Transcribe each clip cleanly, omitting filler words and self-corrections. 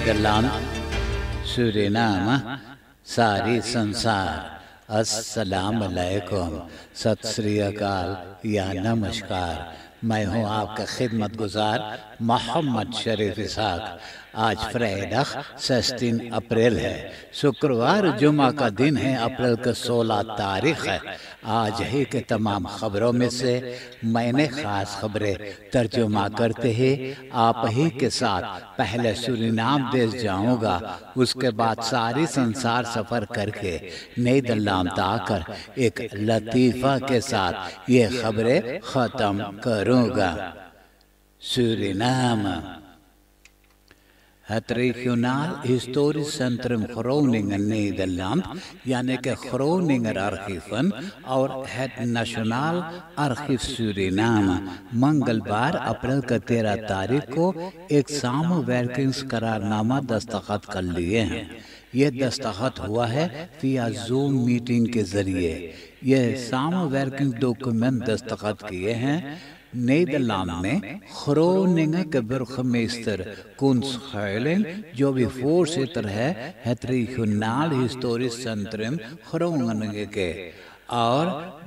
Nederland, Suriname, सारी संसार, अस्सलाम अलैकुम, सत श्री अकाल या नमस्कार। मैं हूँ आपका खिदमत गुजार मोहम्मद शरीफ इसाक। आज फ्राइडे 16 अप्रैल है, शुक्रवार जुमा का दिन है। अप्रैल का 16 तारीख है। आज ही के तमाम खबरों में से मैंने खास खबरें तर्जुमा करते ही आप ही के साथ पहले सूरीनाम देश जाऊंगा, उसके बाद सारी संसार सफर करके नीदरलैंड आकर एक लतीफ़ा के साथ ये खबरें ख़त्म करूंगा। Suriname Het regionaal historisch centrum Groningen Nederland, यानी कि ग्रोनिंगर आर्कीवन और het Nationaal Archief Suriname मंगलवार अप्रैल का 13 तारीख को एक सामूहिक करारनामा दस्तखत कर लिए हैं। ये दस्तखत हुआ है via जूम मीटिंग के जरिए। ये सामूहिक डॉक्यूमेंट दस्तखत किए हैं नीदरलैंड में ग्रोनिंगर के burgemeester Koen Schuiling, जो भी voorzitter है het regionaal historisch centrum Groningen के, और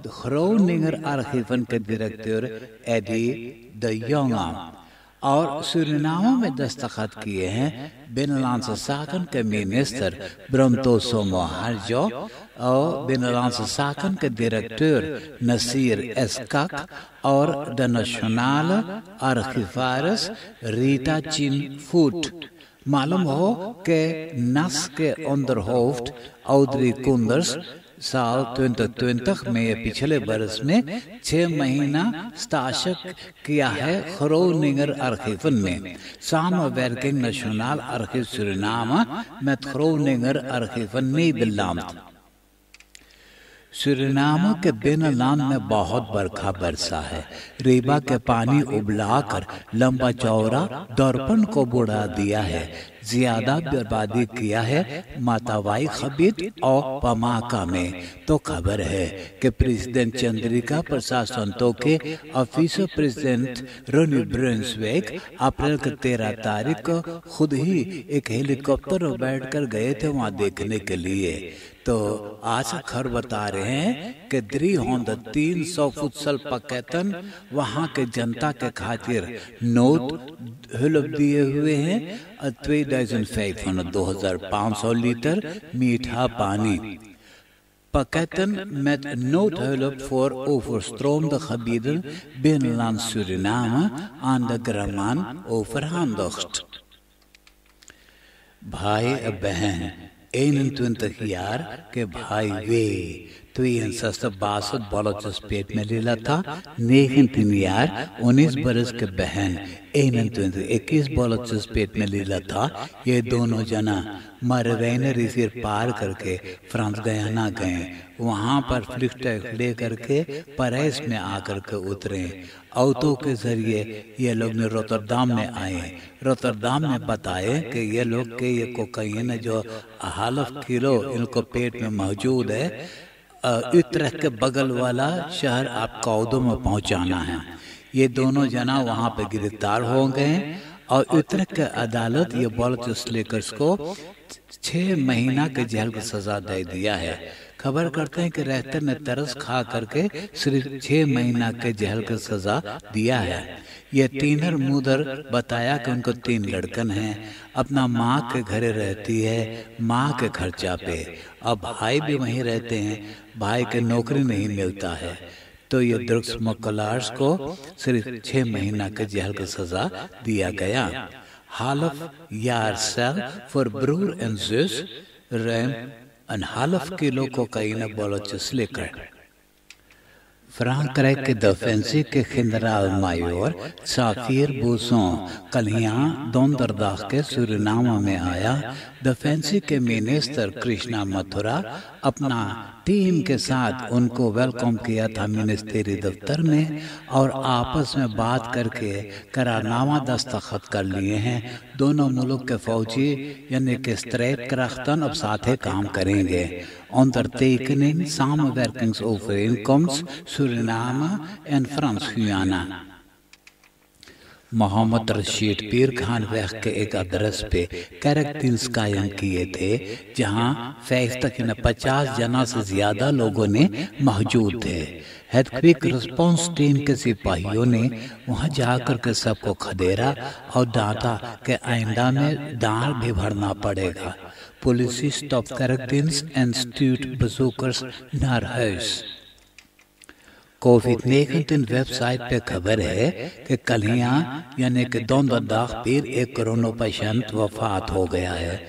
ग्रोनिंगर आर्कीवन के डायरेक्टर एडी de Jonge। और सूरीनाम में दस्तखत किए हैं बिnnenlandse zaken के मिनिस्टर ब्रम्टोसो मोहार्जो और बिnnenlandse zaken के डायरेक्टर नसीर एस्काक और द नेशनल आर्chivaris रीटा चिन फूट। मालूम हो कि NAS के onderhoofd औदरी कुंदर्स साल 2020 में पिछले बरस में 6 महीना स्टाशक किया है ग्रोनिंगर आर्कीवन में। सामूहिक नेशनल आर्कीव सूरीनाम में ग्रोनिंगर आर्कीवन नीदरलैंड। सूरीनाम के बिnnenland में बहुत बरखा बरसा है। रीबा के पानी उबलाकर लंबा चौड़ा दर्पण को बुढ़ा दिया है। ज्यादा बर्बादी किया है मातावाई खबीत और पमाका में। तो खबर है कि president Chandrika Prasad Santokhi officer president रोनी ब्रुंसविक अप्रैल के 13 तारीख को खुद ही एक हेलीकॉप्टर में बैठकर गए थे वहां देखने के लिए। तो आज खबर बता रहे हैं कि 300 फुटसल पकेतन वहां के जनता के खातिर नोट हुलप दिए हुए हैं। 2500 लीटर मीठा पानी। Pakketten met noodhulp voor overstroomde gebieden binnenland Suriname aan de Graman overhandigd। भाई बहन 21 jaar के भाई वे 62 बलोचिस्तान में लीला था। 19 jaar 19 बरस के बहन 21 बलोचिस्तान में लीला था। ये दोनों जना मरवेन रिसिर पार करके फ्रांस गयाना गए। वहाँ पर फ्लिक्ट ले करके पेरिस में आकर के उतरे। ऑटो के जरिए ये लोग ने रोटरडाम में आए। रोटरडाम में बताए कि ये लोग के ये कोकाइन जो 1/2 किलो इनको पेट में मौजूद है, उत्तरेख के बगल वाला शहर आप कौदो में पहुंचाना है। ये दोनों जना वहां पे गिरफ्तार हो गए और उत्तरेख के अदालत ये बलोचिस्तान को 6 महीना के जेल की सजा दे दिया है। खबर करते हैं कि रहते ने तरस खा करके सिर्फ 6 महीना के जेल की सजा दिया है। ये तीनर मुदर बताया कि उनको 3 लड़कन हैं। अपना माँ के घरे रहती है, माँ के खर्चा पे। अब भाई भी वहीं रहते हैं, भाई के नौकरी नहीं मिलता है। तो ये ड्रग्स स्मगलर्स को सिर्फ 6 महीना के जेल की सजा दिया गया। half jaar cel voor broer en zus, ruim 1/2 kilo cocaïne bolletjes slikker। फ्रांक्राइक के डिफेंसी के जनरल मायोर साफिर बूसों कल यहाँ दोंदरदाग के सूरीनाम में आया। डिफेंसी के मिनिस्टर कृष्णा मथुरा अपना टीम के साथ उनको वेलकम किया था मिनिस्ट्री दफ्तर में और आपस में बात करके करारनामा दस्तखत कर लिए हैं। दोनों मुल्क के फौजी यानी कि strijdkrachten अब साथ काम करेंगे। Ondertekening samenwerkingsovereenkomst Suriname en Frans-Guyana। Mohammad Rashid पीर खान वैख के एक एड्रेस पे कैरेक्टर्स कायम किए थे, जहां फैज तक 50 जना से ज्यादा लोगों ने मौजूद थे। क्विक रिस्पॉन्स टीम के सिपाहियों ने वहां जाकर के सबको खदेड़ा और डांटा कि आइंदा में दांड भी भरना पड़ेगा। पुलिस स्टॉप कैरेक्टर्स एंड स्टूट बजूकर्स नरहस। कोविड-19 वेबसाइट पे खबर है कि कल यानी कि donderdag फिर एक कोरोना पेशेंट वफात हो गया है।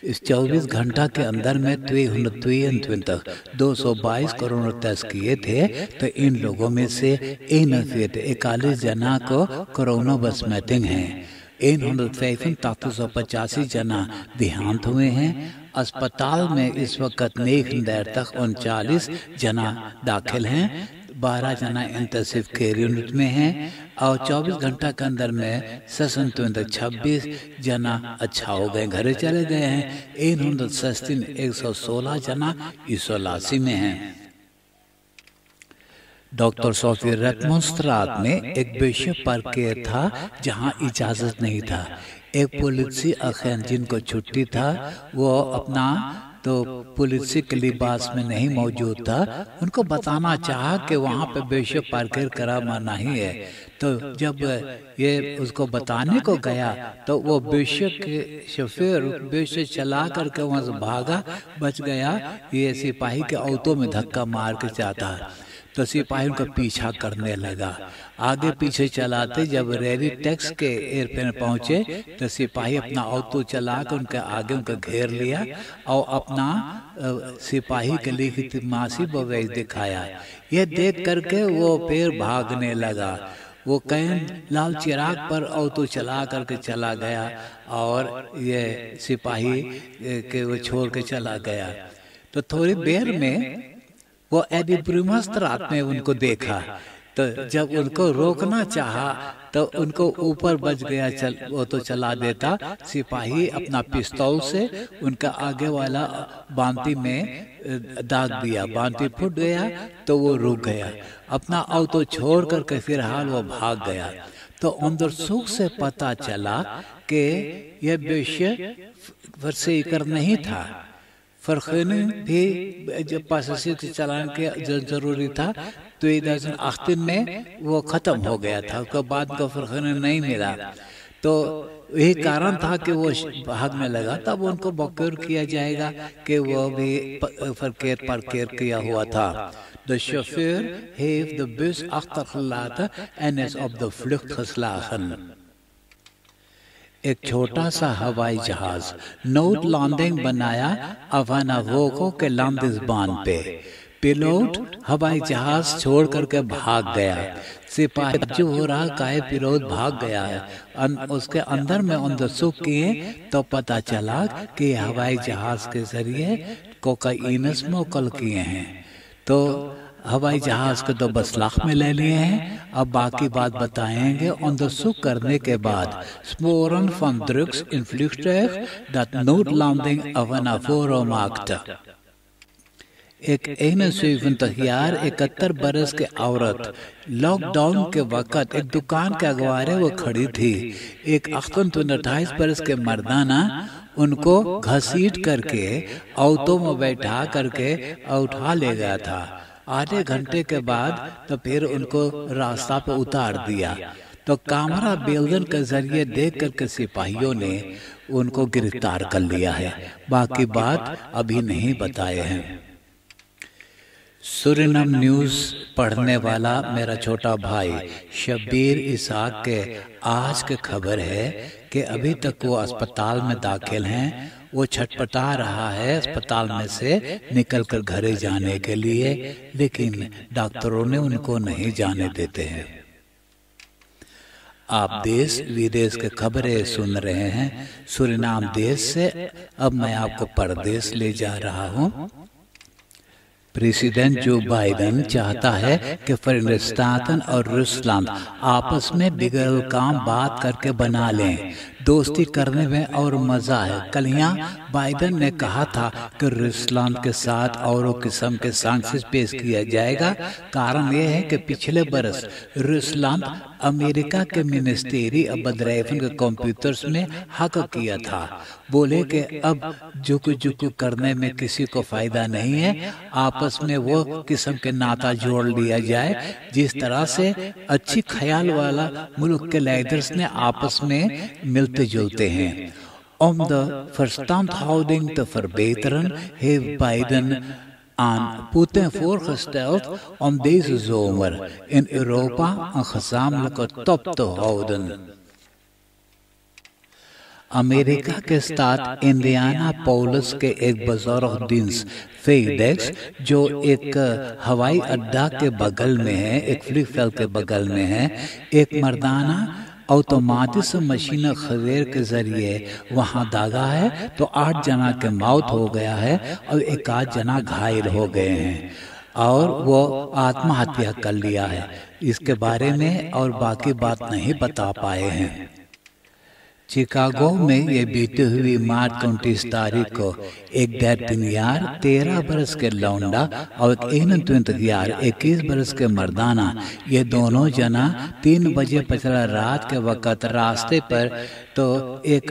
इस 24 घंटा के अंदर में 222 कोरोना टेस्ट किए थे, तो इन लोगों में से 41 जना को कोरोना बसमेटिंग है। 185 जना देहांत हुए हैं। अस्पताल में इस वक्त नेक देर तक 39 जना दाखिल हैं, 12 जना इंटेंसिव केयर यूनिट में हैं और 24 घंटा के अंदर में 26 जना अच्छा हो गए, घरे चले गए हैं। 116 जना इसोलासी में हैं। डॉक्टर सोफी रेटमोस्ट्रात में एक बिशप पर केयर था जहां इजाजत नहीं था। एक पुलिसी अखैन जिनको छुट्टी था वो अपना तो पुलिस के लिबास में नहीं मौजूद था, उनको बताना चाहा कि वहाँ पे बेशक पार्किंग करा मना ही है। तो जब ये उसको बताने को गया तो वो बेशक शोफेर बेशक चला करके वहाँ से भागा, बच गया। ये सिपाही के ऑटो में धक्का मार के जाता है, तो सिपाही उनका पीछा करने लगा। आगे पीछे चलाते जब रेडी टैक्स के एयरपोर्ट पहुंचे तो सिपाही अपना ऑटो चला कर उनके आगे उनका घेर लिया और अपना सिपाही के लिखित मासी बवेज दिखाया। ये देख करके वो फिर भागने लगा। वो कैन लाल चिराग पर ऑटो चला करके चला गया और ये सिपाही के वो छोड़ के चला गया। तो थोड़ी देर में वो एडी ब्रूमस्ट्रात में उनको देखा, तो जब उनको रोकना चाहा तो उनको ऊपर बच गया, वो तो चला देता। सिपाही अपना पिस्तौल से उनका आगे वाला बांती में दाग दिया, बांती फूट गया तो वो रुक गया। अपना ऑटो छोड़ करके फिर हाल वो भाग गया। तो अंदर सुख से पता चला कि यह बेशक से कर नहीं था। फरखने भी जब पास चलाने के जरूरी था तो 2018 में वो खत्म हो गया था, उसके बाद को फरखने नहीं मिला। तो यही कारण था कि वो भागने लगा। तब उनको बकौर किया जाएगा कि वो भी फरकेर पर केयर किया हुआ था। The chauffeur heeft de bus achtergelaten en is op de vlucht geslagen. एक छोटा सा हवाई जहाज नोट लैंडिंग बनाया अवानावोको के लैंडिस्बान पे। पिलोट हवाई जहाज छोड़ करके भाग गया। सिपाही जो हो रहा काहे पिलोट भाग गया है। उसके अंदर में अंदरसुख किए तो पता चला कि हवाई जहाज के जरिए कोकाइन स्मोकल किए हैं। तो हवाई जहाज को तो बस लाख में ले लिए हैं। अब बाकी बात बताएंगे onderzoek करने के बाद। Sporen van drugs in vliegtuig dat noodlanding Avanavoro maakte। एक 71 बरस के औरत लॉकडाउन के वक्त एक दुकान के अगवारे वो खड़ी थी। एक 28 बरस के मर्दाना उनको घसीट करके ऑटो में बैठा करके उठा ले गया था। आधे घंटे के बाद तो फिर उनको रास्ता पे उतार दिया। तो कैमरा बिल्डर के जरिए देख करके सिपाहियों ने उनको गिरफ्तार कर लिया है। बाकी बात अभी नहीं बताए हैं। सूरीनाम न्यूज पढ़ने वाला मेरा छोटा भाई शब्बीर इसाक के आज की खबर है कि अभी तक वो अस्पताल में दाखिल हैं। वो छटपटा रहा है अस्पताल में से निकलकर घरे जाने के लिए, लेकिन डॉक्टरों ने उनको नहीं जाने देते हैं। आप देश विदेश के खबरें सुन रहे हैं सूरीनाम देश से। अब मैं आपको परदेश ले जा रहा हूँ। प्रेसिडेंट जो बाइडेन चाहता है कि फिलिस्तीन और रूसलैंड आपस में बिगड़ल काम बात करके बना लें। दोस्ती करने में और मजा है। कल यहाँ बाइडेन ने कहा था कि रूसलैंड के साथ और किस्म के सैंक्शंस पेश किया जाएगा। कारण यह है कि पिछले बरस रूसलैंड अमेरिका के मिनिस्ट्री बदरैफन के कंप्यूटर्स में हक किया था। बोले कि अब जुकू करने में किसी को फायदा नहीं है, आपस में वो किस्म के नाता जोड़ लिया जाए जिस तरह से अच्छी ख्याल वाला मुल्क के लीडर्स ने आपस में मिलते जुलते हैं। Om de verstandhouding te verbeteren heeft Biden aan Poetin voorgesteld om deze zomer in Europa een gezamenlijke top te houden. America के साथ इंडियाना पोलिस के एक बुजुर्ग दिन्स फेडेक्स, जो एक हवाई अड्डा के बगल में है, एक फ्लीफेल के बगल में है, एक मर्दाना ऑटोमेटिक मशीन खवेर के जरिए वहां दागा है तो 8 जना के मौत हो गया है और 1 जना घायल हो गए हैं और वो आत्महत्या कर लिया है। इसके बारे में और बाकी बात नहीं बता पाए हैं। शिकागो में ये बीती हुई मार्च 29 तारीख को एक 13 बरस के लौंडा और एक 21 बरस के मर्दाना, ये दोनों जना 3 बजे 15 रात के वक़्त रास्ते पर तो एक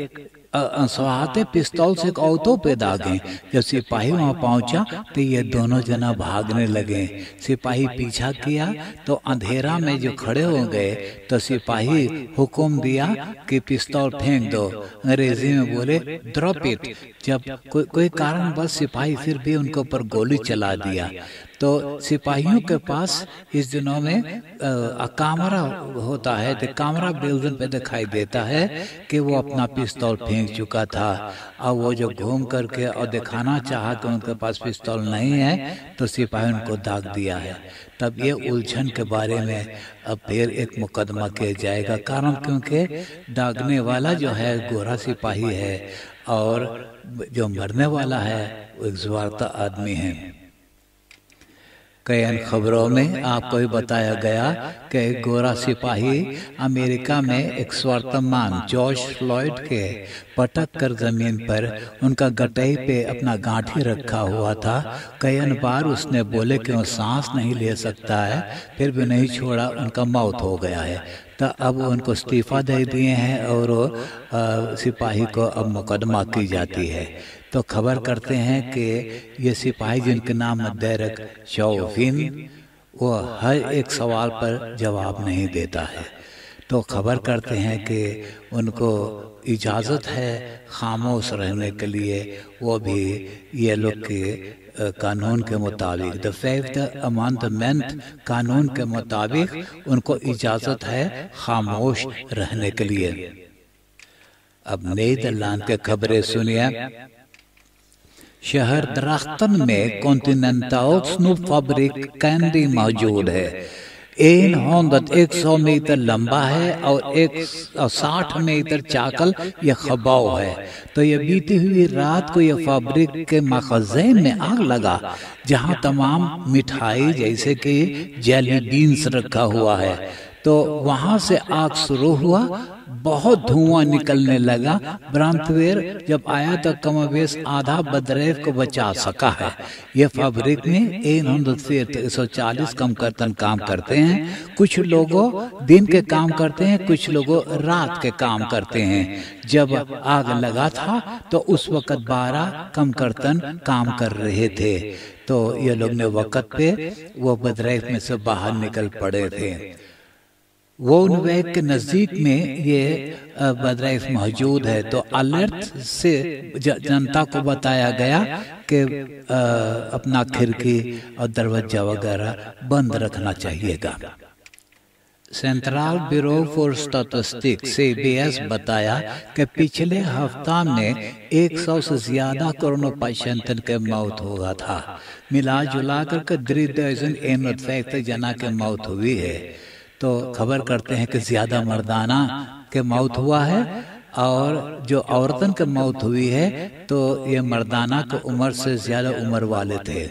स्वाते पिस्तौल से एक ऑटो पे दागे। जब सिपाही वहां पहुंचा तो ये दोनों जना भागने लगे। सिपाही पीछा किया तो अंधेरा में जो खड़े हो गए तो सिपाही हुक्म दिया कि पिस्तौल फेंक दो। अंग्रेजी में बोले ड्रॉप इट। जब कोई कारण बस सिपाही फिर भी उनके ऊपर गोली चला दिया। तो सिपाहियों के पास इस दिनों में कैमरा होता है, तो कैमरा बिल्डिंग पे दिखाई देता है कि वो अपना पिस्तौल फेंक चुका था। और वो जो घूम करके और दिखाना चाहा कि उनके पास पिस्तौल नहीं है तो सिपाही उनको दाग दिया है। तब ये उलझन के बारे में अब फिर एक मुकदमा किया जाएगा। कारण क्योंकि दागने वाला जो है गोरा सिपाही है और जो मरने वाला है वो एक ज़्वारता आदमी है। कई खबरों में आपको भी बताया गया कि एक गोरा सिपाही अमेरिका में एक स्वार्थमान जॉर्ज फ्लॉयड के पटक कर जमीन पर उनका गटई पे अपना गांठी रखा हुआ था। कई बार उसने बोले कि वो सांस नहीं ले सकता है, फिर भी नहीं छोड़ा, उनका मौत हो गया है। तो अब उनको इस्तीफा दे दिए हैं और सिपाही को अब मुकदमा की जाती है। तो खबर करते हैं कि ये सिपाही जिनके नाम है डेरेक शौफिन, वो हर एक सवाल पर जवाब नहीं देता है। तो खबर करते हैं कि उनको इजाज़त है खामोश रहने के लिए, वो भी ये लोग के कानून के मुताबिक द 5th अमेंडमेंट कानून के मुताबिक उनको इजाज़त है खामोश रहने के लिए। अब नीदरलैंड के खबरें सुनिए। शहर द्राख्टन में कॉन्टिनेंटल स्नूप फैब्रिक कैंडी मौजूद है। 100 मीटर लंबा है और 60 मीटर चाकल यह खबाव है। तो ये बीती हुई रात को यह फैब्रिक के मखज़न में आग लगा, जहां तमाम मिठाई जैसे कि जेली बीन्स रखा हुआ है। तो वहां से आग शुरू हुआ, बहुत धुआं निकलने लगा। ब्रांथवेयर जब आया तो कमोबेश आधा बदरेफ को बचा सका है। यह फैब्रिक में 140 कम कर्तन काम करते हैं। कुछ लोगों दिन के काम करते हैं, कुछ लोगों रात के काम करते हैं। जब आग लगा था तो उस वक्त 12 कम कर्तन काम कर रहे थे। तो ये लोग ने वक्त पे वो बदरेफ में से बाहर निकल पड़े थे। वोनवेग के नज़दीक में ये बदरेफ मौजूद है। तो अलर्ट से जनता को बताया गया कि अपना खिड़की और दरवाजा वगैरह बंद रखना चाहिएगा। Central bureau for statistics CBS बताया कि पिछले हफ्ता में 100 से ज्यादा कोरोना पेशेंट के मौत हुआ था। मिला जुला कर 3,850 जना के मौत हुई है। तो खबर करते हैं कि ज्यादा मर्दाना के मौत हुआ है और जो औरतन के मौत हुई है तो ये मर्दाना की उम्र से ज्यादा उम्र वाले थे।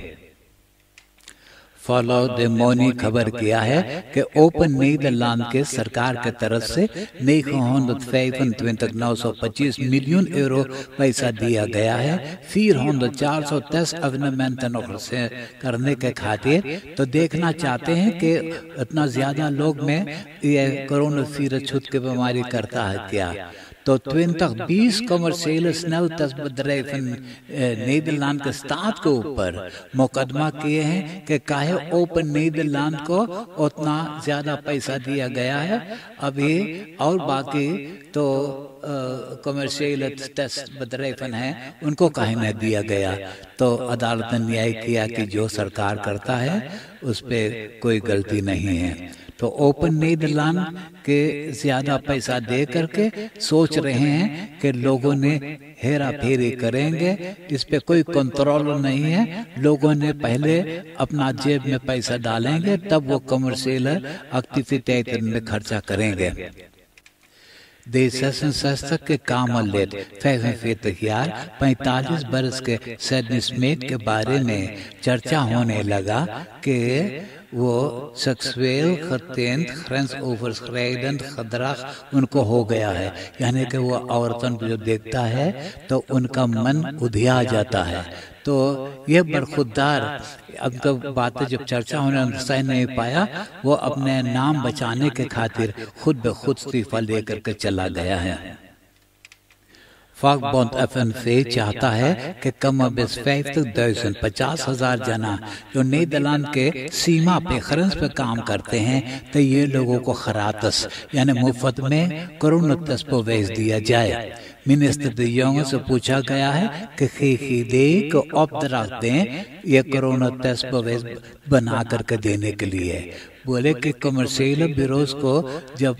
फॉलो द मनी खबर किया है कि ओपन नीदरलैंड के सरकार के तरफ से 925 मिलियन यूरो पैसा दिया गया है 410 अवेनेमेंटन से करने के खातिर। तो देखना चाहते हैं कि इतना ज्यादा लोग में ये कोरोना वायरस छूत की बीमारी करता है क्या। तो 20 कमर्शियल स्नेल्तसबedrijven नीदरलैंड के स्टार्ट के ऊपर मुकदमा किए हैं कि काहे ओपन नीदरलैंड को उतना ज्यादा पैसा दिया गया है अभी, और बाकी तो कमर्शियल bedrijven है उनको काहे नहीं दिया गया। तो अदालत ने न्याय किया कि जो सरकार करता है उस पर कोई गलती नहीं है। तो ओपन नीदरलैंड के ज्यादा पैसा दे करके सोच रहे हैं कि लोगों ने हेरा फेरी करेंगे, इस पे कोई कंट्रोल नहीं है। लोगों ने पहले अपना जेब में पैसा डालेंगे तब वो कमर्शियल एक्टिविटी में खर्चा करेंगे। देशस्त्र के कामलेट 45 बरस के सैडनी स्मिथ के बारे में चर्चा होने लगा कि वो सेक्सुअल खतेंत ग्रेंस ओवरस्क्राइडेंट gedrag उनको हो गया है, यानी कि वो औरतन जो देखता है तो उनका मन उधिया जाता है। तो ये बरखुरदार अब तो बातें जब चर्चा होने सह नहीं पाया, वो अपने नाम बचाने के खातिर खुद ब खुद इस्तीफा लेकर के चला गया है। Vakbond FNV चाहता है कि कम 50,000 जना जो नीदरलैंड के सीमा पे ग्रेंस पे काम करते हैं तो ये लोगों को खरातस यानी मुफ्त में कोरोना टेस्ट बेच दिया जाए। मिनिस्टर de Jonge से पूछा गया है कि GGD को opdracht दें ये कोरोना टेस्ट बना करके देने के लिए। बोले कि कमर्शियल ब्यूरोज को जब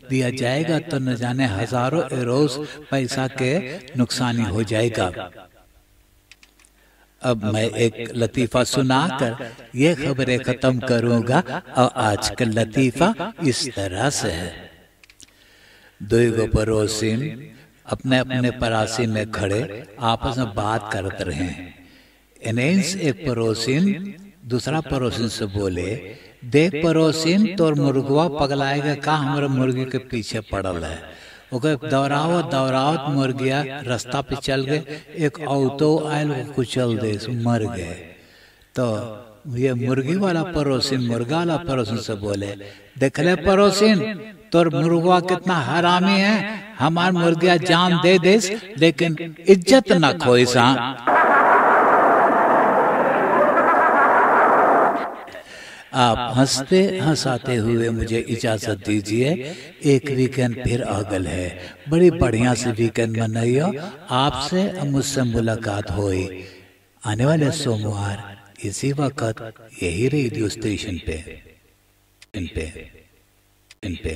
दिया जाएगा तो न जाने हजारों यूरोस पैसा के नुकसानी हो जाएगा। अब मैं एक लतीफा सुनाकर ये खबरें खत्म करूंगा और आज का लतीफा इस तरह से है। दो पड़ोसिन अपने अपने परासी में खड़े आपस में बात करते रहे। इनेंस एक पड़ोसिन दूसरा पड़ोसिन से बोले, देख पड़ोसिन तोर मुर्गवा पगलाएगा का हमारे मुर्गी के पीछे पड़ल है। ओके दौड़ावत मुर्गिया रास्ता पे चल गए, एक ऑटो आयल वो कुचल दे मर गए। तो ये मुर्गी वाला पड़ोसिन मुर्गा वाला पड़ोसिन से बोले, देख ले पड़ोसिन तोर मुर्गवा कितना हरामी है, हमार मुर्गिया जान दे दे लेकिन इज्जत न खोई सा। आप हंसते हंसाते हुए मुझे इजाजत दीजिए, एक वीकेंड फिर आगल है, बड़ी बढ़िया से वीकेंड मनाइयो। आपसे मुझसे मुलाकात हुई आने वाले सोमवार इसी वक्त यही रेडियो स्टेशन पे इन पे